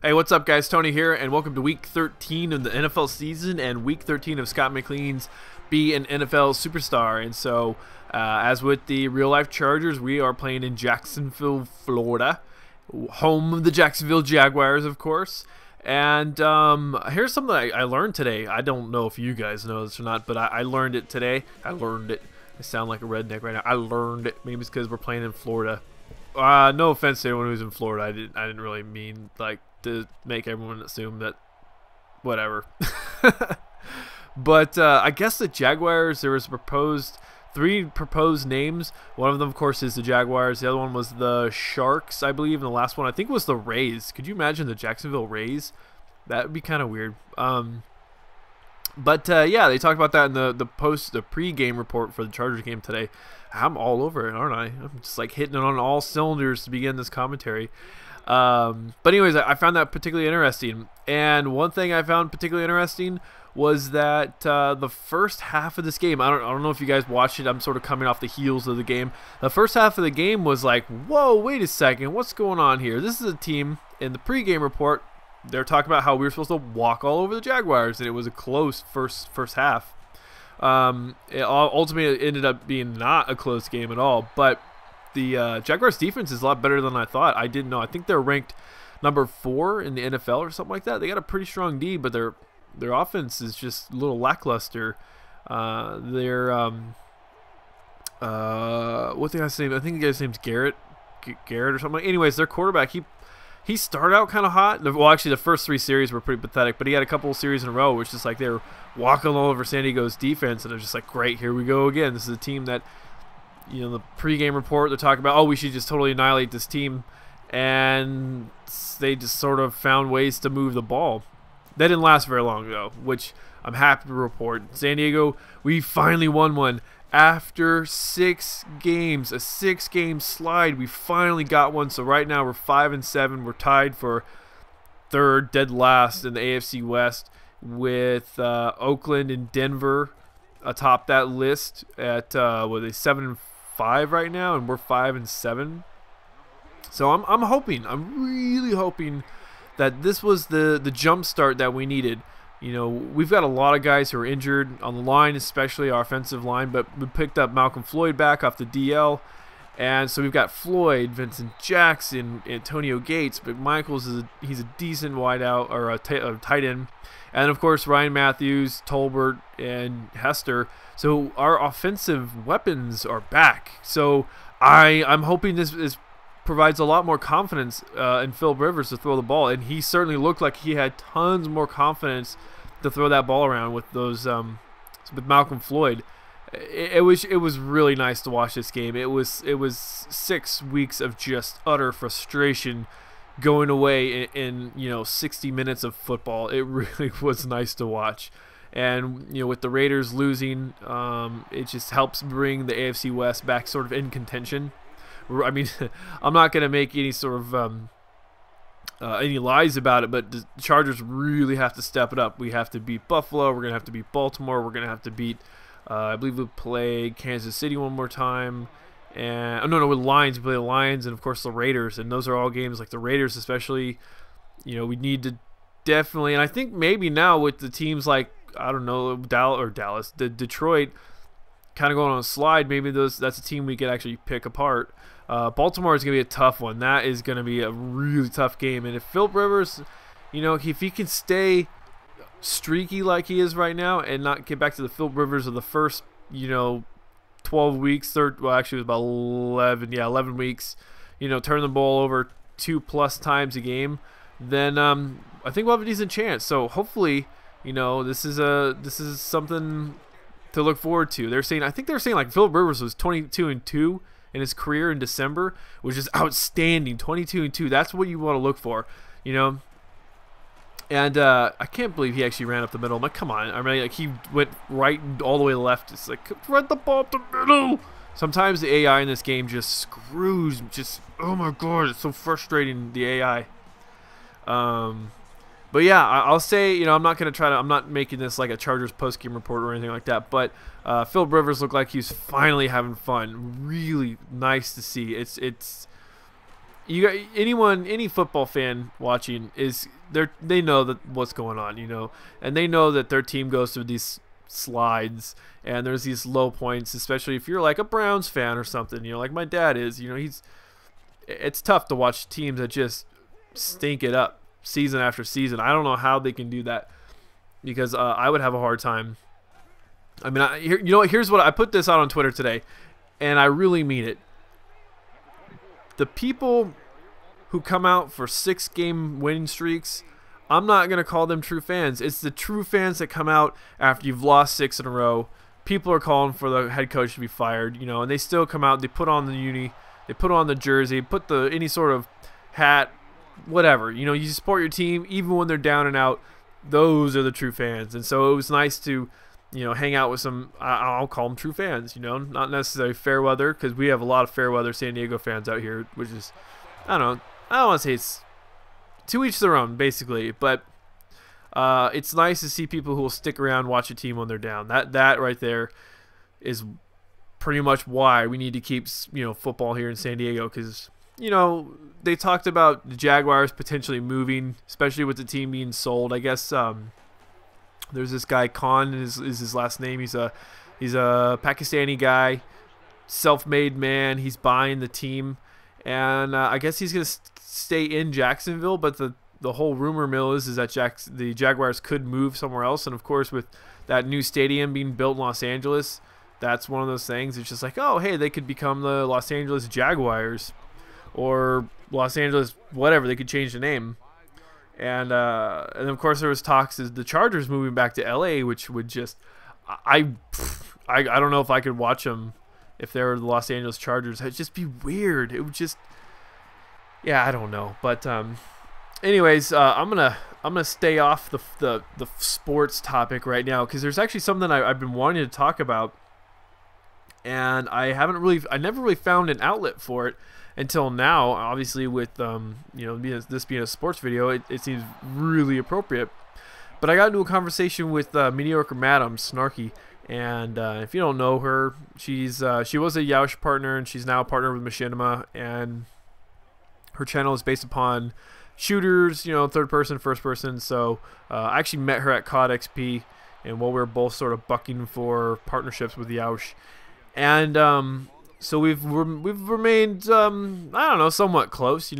Hey, what's up, guys? Tony here, and welcome to Week 13 of the NFL season and Week 13 of Scott McLean's Be an NFL Superstar. And so, as with the real-life Chargers, we are playing in Jacksonville, Florida, home of the Jacksonville Jaguars, of course. And here's something I learned today. I don't know if you guys know this or not, but I learned it today. I learned it. I sound like a redneck right now. I learned it. Maybe it's because we're playing in Florida. No offense to anyone who's in Florida. I didn't really mean like to make everyone assume that whatever. But I guess the Jaguars, there was three proposed names. One of them, of course, is the Jaguars. The other one was the Sharks, I believe, and the last one I think was the Rays. Could you imagine the Jacksonville Rays? That would be kind of weird. But yeah, they talked about that in the pre-game report for the Chargers game today. I'm all over it, aren't I? I'm just like hitting it on all cylinders to begin this commentary. But anyways, I found that particularly interesting. And one thing I found particularly interesting was that the first half of this game, I don't know if you guys watched it. I'm sort of coming off the heels of the game. The first half of the game was like, whoa, wait a second, what's going on here? This is a team in the pre-game report. They're talking about how we were supposed to walk all over the Jaguars, and it was a close first half. Ultimately, it ended up being not a close game at all. But the Jaguars defense is a lot better than I thought. I didn't know. I think they're ranked number 4 in the NFL or something like that. They got a pretty strong D, but their offense is just a little lackluster. What the guy's name? I think the guy's name's Garrett or something. Anyways, their quarterback, he started out kind of hot. Well, actually, the first 3 series were pretty pathetic, but he had a couple of series in a row, which is like they were walking all over San Diego's defense, and they're just like, great, here we go again. This is a team that, you know, the pregame report, they're talking about, oh, we should just totally annihilate this team, and they just sort of found ways to move the ball. That didn't last very long, though, which I'm happy to report. San Diego, we finally won one. After 6 games, a 6-game slide, we finally got one. So right now we're 5-7. We're tied for 3rd, dead last in the AFC West, with Oakland and Denver atop that list at 7-5 right now, and we're 5-7. So I'm really hoping that this was the jump start that we needed. You know, we've got a lot of guys who are injured on the line, especially our offensive line, but we picked up Malcolm Floyd back off the DL. And so we've got Floyd, Vincent Jackson, Antonio Gates, but Michaels he's a decent wideout or a tight end. And of course Ryan Matthews, Tolbert, and Hester. So our offensive weapons are back. So I'm hoping this provides a lot more confidence in Philip Rivers to throw the ball, and he certainly looked like he had tons more confidence to throw that ball around with those with Malcolm Floyd. It was really nice to watch this game. It was 6 weeks of just utter frustration going away in 60 minutes of football. It really was nice to watch. And with the Raiders losing, it just helps bring the AFC West back sort of in contention. I mean, I'm not going to make any sort of any lies about it, but the Chargers really have to step it up. We have to beat Buffalo. We're going to have to beat Baltimore. We're going to have to beat, I believe we'll play Kansas City one more time. And with Lions. We play the Lions and, of course, the Raiders. And those are all games, like the Raiders especially, we need to definitely, and I think maybe now with the teams like, I don't know, Dallas, Detroit kind of going on a slide, maybe that's a team we could actually pick apart. Baltimore is going to be a tough one. That is going to be a really tough game. And if Philip Rivers, if he can stay streaky like he is right now and not get back to the Philip Rivers of the first, 12 weeks, actually it was about 11 weeks, turn the ball over 2+ times a game, then I think we'll have a decent chance. So hopefully, this is something to look forward to. I think they're saying like Philip Rivers was 22-2 in his career in December, which is outstanding. 22-2. That's what you want to look for, And I can't believe he actually ran up the middle. I'm like, come on. I mean, like, he went right all the way left. It's like, run the ball up the middle. Sometimes the AI in this game just screws. Oh my god, it's so frustrating, the AI. But yeah, I'll say, I'm not going to I'm not making this like a Chargers post-game report or anything like that, but Philip Rivers looked like he's finally having fun. Really nice to see. any football fan watching they know that what's going on, and they know that their team goes through these slides and there's these low points, especially if you're like a Browns fan or something, like my dad is. It's tough to watch teams that just stink it up season after season. I don't know how they can do that, because I would have a hard time. I mean, here's what I put this out on Twitter today, and I really mean it. The people who come out for 6-game winning streaks, I'm not going to call them true fans. It's the true fans that come out after you've lost 6 in a row. People are calling for the head coach to be fired, and they still come out. They put on the uni, they put on the jersey, put any sort of hat, whatever. You support your team even when they're down and out. Those are the true fans. And so it was nice to hang out with some, I'll call them true fans, not necessarily fair weather, because we have a lot of fair weather San Diego fans out here, which is, I don't want to say it's to each their own, basically, but it's nice to see people who will stick around, watch a team when they're down. That right there is pretty much why we need to keep, football here in San Diego, because, they talked about the Jaguars potentially moving, especially with the team being sold. I guess, there's this guy, Khan is his last name. He's a Pakistani guy, self-made man. He's buying the team, and I guess he's gonna stay in Jacksonville. But the whole rumor mill is that the Jaguars could move somewhere else. And of course, with that new stadium being built in Los Angeles, that's one of those things. It's just like, oh, hey, they could become the Los Angeles Jaguars, or Los Angeles whatever. They could change the name. And of course there was talks of the Chargers moving back to LA, which would just I don't know if I could watch them if they were the Los Angeles Chargers. It'd just be weird. It would just, yeah, I don't know. But anyways, I'm gonna stay off the sports topic right now, because there's actually something I've been wanting to talk about, and I never really found an outlet for it until now. Obviously, with this being a sports video, it seems really appropriate. But I got into a conversation with Mediocre Madam Snarky, and if you don't know her, she was a Yoush partner, and she's now a partner with Machinima, and her channel is based upon shooters, third person, first person. So I actually met her at COD XP, and while we were both sort of bucking for partnerships with Yoush, and so we've remained, I don't know, somewhat close,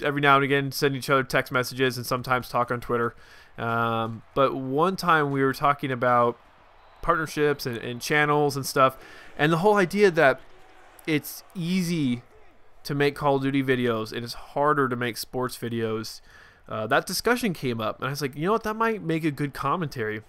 every now and again send each other text messages and sometimes talk on Twitter. But one time we were talking about partnerships and channels and stuff, and the whole idea that it's easy to make Call of Duty videos and it's harder to make sports videos. That discussion came up, and I was like, what, that might make a good commentary.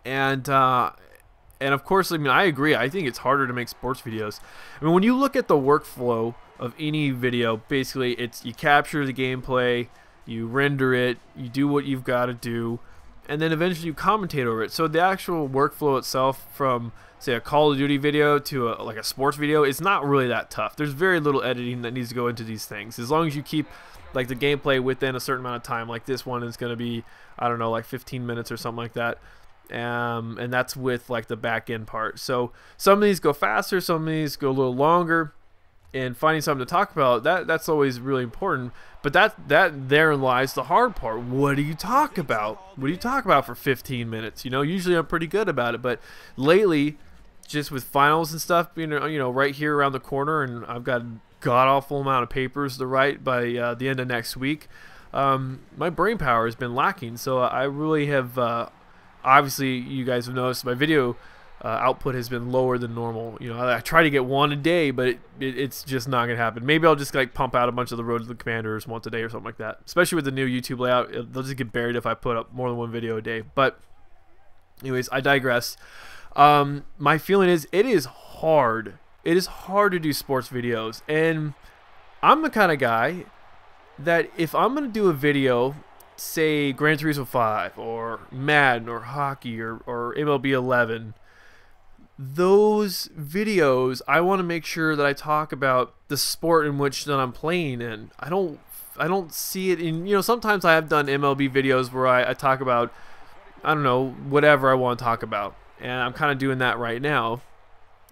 And of course, I mean, I agree. I think it's harder to make sports videos. I mean, when you look at the workflow of any video, basically you capture the gameplay, you render it, you do what you've got to do, and then eventually you commentate over it. So the actual workflow itself, from say a Call of Duty video to like a sports video, is not really that tough. There's very little editing that needs to go into these things, as long as you keep like the gameplay within a certain amount of time. Like this one is going to be, I don't know, like 15 minutes or something like that. And that's with like the back end part. So some of these go faster, some of these go a little longer, and finding something to talk about, that's always really important. But that therein lies the hard part. What do you talk about? What do you talk about for 15 minutes? Usually I'm pretty good about it, but lately, just with finals and stuff, right here around the corner, and I've got a god-awful amount of papers to write by the end of next week, my brain power has been lacking. So I really have obviously, you guys have noticed my video output has been lower than normal. I try to get one a day, but it's just not gonna happen. Maybe I'll just like pump out a bunch of the Road to the Commanders once a day or something like that. Especially with the new YouTube layout, they'll just get buried if I put up more than one video a day. But anyways, I digress. My feeling is it is hard. It is hard to do sports videos, and I'm the kind of guy that if I'm gonna do a video, say Gran Turismo 5 or Madden or hockey or MLB 11, those videos I want to make sure that I talk about the sport in which that I'm playing in. I don't see it in, sometimes I have done MLB videos where I talk about, I don't know, whatever I want to talk about, and I'm kind of doing that right now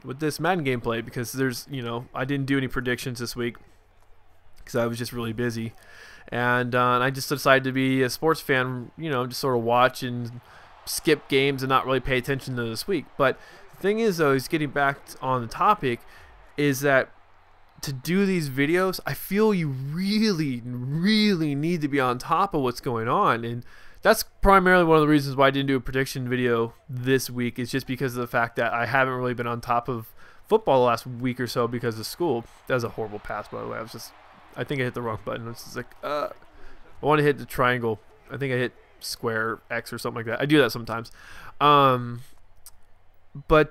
with this Madden gameplay, because there's, I didn't do any predictions this week. because I was just really busy. And I just decided to be a sports fan, you know, just sort of watch and skip games and not really pay attention to this week. But the thing is, though, is getting back on the topic, is that to do these videos, I feel you really, really need to be on top of what's going on. And that's primarily one of the reasons why I didn't do a prediction video this week, is just because of the fact that I haven't really been on top of football the last week or so because of school. That was a horrible pass, by the way. I think I hit the wrong button. It's just like, I want to hit the triangle. I think I hit square X or something like that. I do that sometimes. Yeah,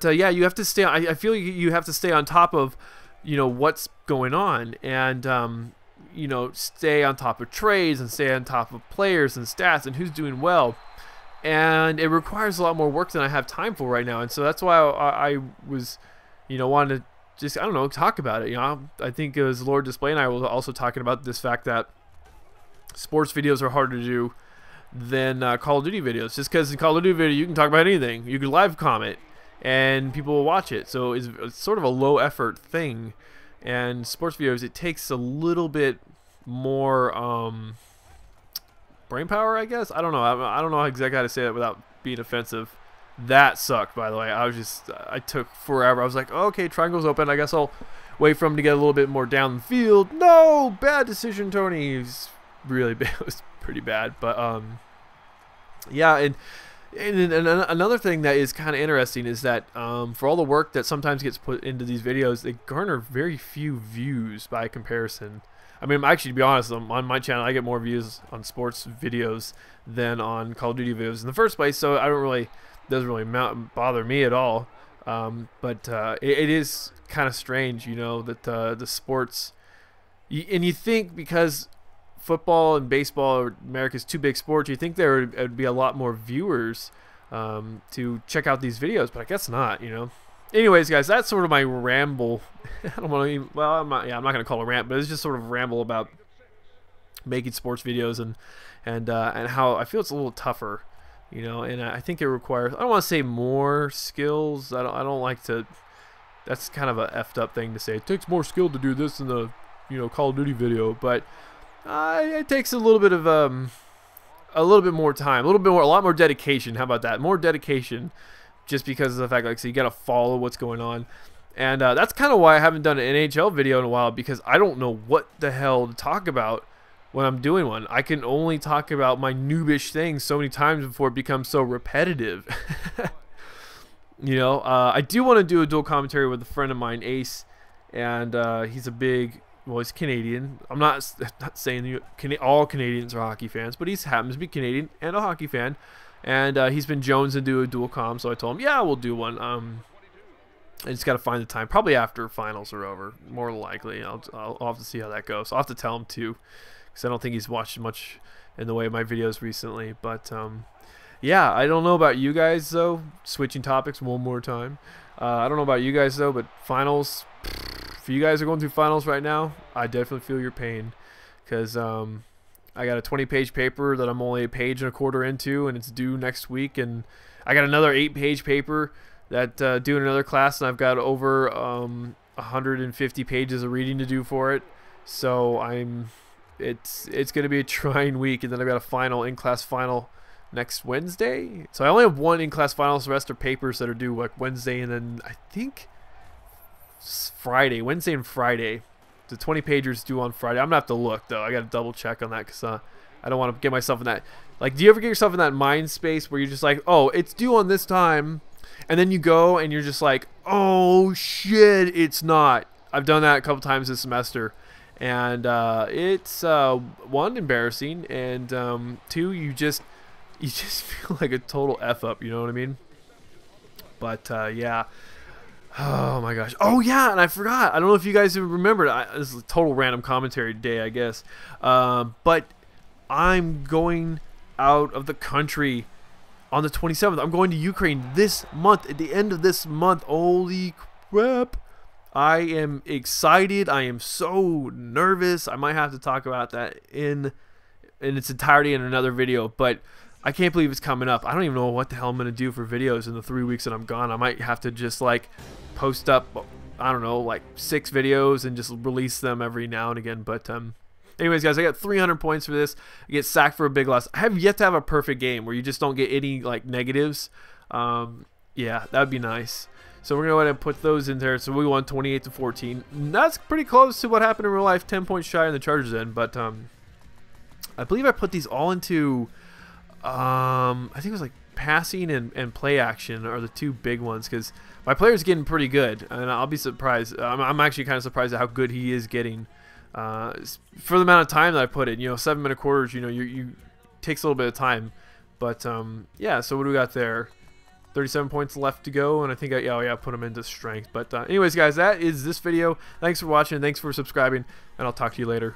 you have to stay. I feel you have to stay on top of, you know, what's going on, and you know, stay on top of trades and stay on top of players and stats and who's doing well. And it requires a lot more work than I have time for right now. And so that's why I was, you know, wanted to just, I don't know, talk about it. You know, I think it was Lord Display and I were also talking about this fact that sports videos are harder to do than Call of Duty videos. Just because in Call of Duty video you can talk about anything, you can live comment and people will watch it. So it's sort of a low effort thing. And sports videos, it takes a little bit more brain power, I guess. I don't know. I don't know exactly how to say that without being offensive. That sucked, by the way. I took forever. I was like, oh, okay, triangle's open. I guess I'll wait for him to get a little bit more down the field. No, bad decision, Tony. It's really bad. It was pretty bad. But yeah, and another thing that is kind of interesting is that for all the work that sometimes gets put into these videos, they garner very few views by comparison. I mean, actually, to be honest, on my channel, I get more views on sports videos than on Call of Duty videos in the first place, so it doesn't really bother me at all. But it is kind of strange, you know, that the sports, and you think because football and baseball are America's two big sports, you think there would be a lot more viewers to check out these videos, but I guess not, you know. Anyways, guys, that's sort of my ramble. I don't want to even, well, I'm not going to call it a rant, but it's just sort of a ramble about making sports videos and how I feel it's a little tougher, you know. And I think it requires, I don't want to say more skills. I don't like to. That's kind of a effed up thing to say. It takes more skill to do this in the, you know, Call of Duty video, but it takes a little bit of more time, a lot more dedication. How about that? More dedication. Just because of the fact, like, so you got to follow what's going on. And that's kind of why I haven't done an NHL video in a while, because I don't know what the hell to talk about when I'm doing one. I can only talk about my noobish things so many times before it becomes so repetitive. You know, I do want to do a dual commentary with a friend of mine, Ace, and he's a big, well, he's Canadian. I'm not saying all Canadians are hockey fans, but he happens to be Canadian and a hockey fan. And he's been jonesing to do a dual com, so I told him, yeah, we'll do one. I just got to find the time, probably after finals are over, more than likely. I'll have to see how that goes. I'll have to tell him too, because I don't think he's watched much in the way of my videos recently. But yeah, I don't know about you guys though. Switching topics one more time. I don't know about you guys though, but finals. If you guys are going through finals right now, I definitely feel your pain, because I got a 20-page paper that I'm only a page and a quarter into, and it's due next week. And I got another 8-page paper that due in another class, and I've got over 150 pages of reading to do for it. So it's going to be a trying week, and then I've got a final in-class final next Wednesday. So I only have one in-class final. So the rest are papers that are due like Wednesday, and then I think Friday, Wednesday and Friday. The 20-pagers due on Friday. I'm gonna have to look though. I gotta double check on that, because I don't want to get myself in that. Like, do you ever get yourself in that mind space where you're just like, oh, it's due on this time, and then you go and you're just like, oh shit, it's not. I've done that a couple times this semester, and it's one, embarrassing, and two, you just feel like a total F up. You know what I mean? But yeah. Oh my gosh. Oh yeah, and I forgot. I don't know if you guys even remembered. This is a total random commentary today, I guess. But I'm going out of the country on the 27th. I'm going to Ukraine this month, at the end of this month. Holy crap. I am excited. I am so nervous. I might have to talk about that in its entirety in another video, but I can't believe it's coming up. I don't even know what the hell I'm going to do for videos in the 3 weeks that I'm gone. I might have to just like post up, I don't know, like 6 videos and just release them every now and again. But anyways, guys, I got 300 points for this. I get sacked for a big loss. I have yet to have a perfect game where you just don't get any like negatives. Yeah, that would be nice. So we're going to go ahead and put those in there. So we won 28-14. That's pretty close to what happened in real life. 10 points shy in the Chargers end. But I believe I put these all into, I think it was like passing and play action are the two big ones. Because my player's getting pretty good. And I'll be surprised. I'm actually kind of surprised at how good he is getting. For the amount of time that I put in. You know, 7-minute quarters, you know, you takes a little bit of time. But, yeah, so what do we got there? 37 points left to go, and I think I put them into strength. But anyways, guys, that is this video. Thanks for watching. Thanks for subscribing, and I'll talk to you later.